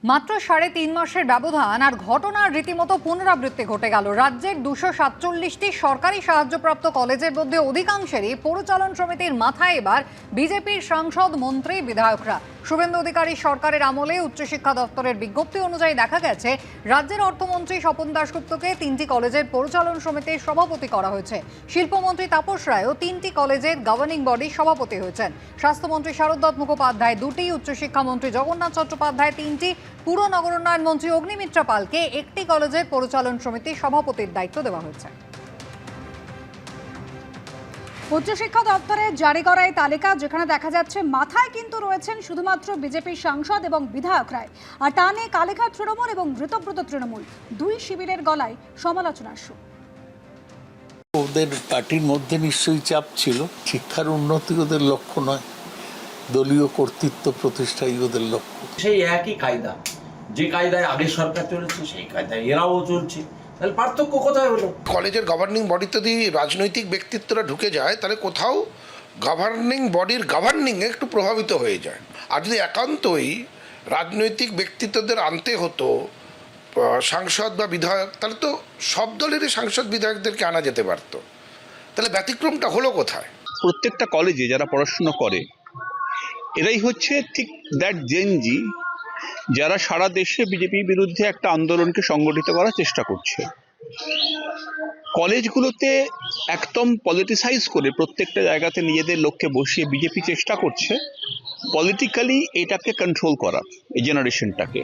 মাত্র ৩.৫ মাসের ব্যবধান আর ঘটনার রীতিমতো পুনরাবৃত্তি ঘটে গেল। রাজ্যের ২৪৭টি সরকারি সাহায্যপ্রাপ্ত কলেজের মধ্যে অধিকাংশেরই পরিচালন সমিতির মাথায় এবার বিজেপির সাংসদ, মন্ত্রী, বিধায়করা। শুভেন্দু অধিকারী সরকারের আমলে উচ্চশিক্ষা দপ্তরের বিজ্ঞপ্তি অনুযায়ী দেখা গেছে, রাজ্যের অর্থমন্ত্রী স্বপন দাশগুপ্তকে ৩টি কলেজের পরিচালন সমিতির সভাপতি করা হয়েছে। শিল্পমন্ত্রী তাপস রায়ও ৩টি কলেজের গভর্নিং বডির সভাপতি হয়েছেন। স্বাস্থ্যমন্ত্রী শারদ মুখোপাধ্যায় 2টি, উচ্চশিক্ষামন্ত্রী জগন্নাথ চট্টোপাধ্যায় 3টি, পুর নগরোন্নয়ন মন্ত্রী অগ্নিমিত্রা পালকে 1টি কলেজের পরিচালন সমিতির সভাপতির দায়িত্ব দেওয়া হয়েছে। উচ্চশিক্ষা দপ্তরের জারি করা এই তালিকা, যেখানে দেখা যাচ্ছে মাথায় কিন্তু রয়েছেন শুধুমাত্র বিজেপির সাংসদ এবং বিধায়করাই, আর তা নিয়ে কালেখা তৃণমূল এবং মৃতব্রত তৃণমূল দুই শিবিরের গলায় সমালোচনার সুর। ওদের পার্টির মধ্যে নিশ্চয়ই চাপ ছিল। শিক্ষার উন্নতি ওদের লক্ষ্য নয়, দলীয় কর্তৃত্ব প্রতিষ্ঠাই ওদের লক্ষ্য। সেই একই কায়দা, যে কায়দায় আগের সরকার চলেছে সেই কায়দায় এরাও চলছে, তাহলে পার্থক্য কোথায় হলো? কলেজের গভর্নিং বডিতে যদি রাজনৈতিক ব্যক্তিত্বরা ঢুকে যায়, তাহলে কোথাও গভর্নিং বডির গভর্নিংয়ে একটু প্রভাবিত হয়ে যায়। আর যদি একান্তই রাজনৈতিক ব্যক্তিত্বদের আনতে হতো সাংসদ বা বিধায়ক, তাহলে তো সব দলেরই সাংসদ বিধায়কদেরকে আনা যেতে পারত। তাহলে ব্যতিক্রমটা হলো কোথায়? প্রত্যেকটা কলেজে যারা পড়াশুনো করে এরাই হচ্ছে ঠিক দ্যাট জেনজি যারা সারা দেশে বিজেপির বিরুদ্ধে একটা আন্দোলনকে সংগঠিত করার চেষ্টা করছে। কলেজগুলোতে একদম পলিটিসাইজ করে প্রত্যেকটা জায়গাতে নিজেদের লোককে বসিয়ে বিজেপি চেষ্টা করছে পলিটিক্যালি এটাকে কন্ট্রোল করার, এই জেনারেশনটাকে।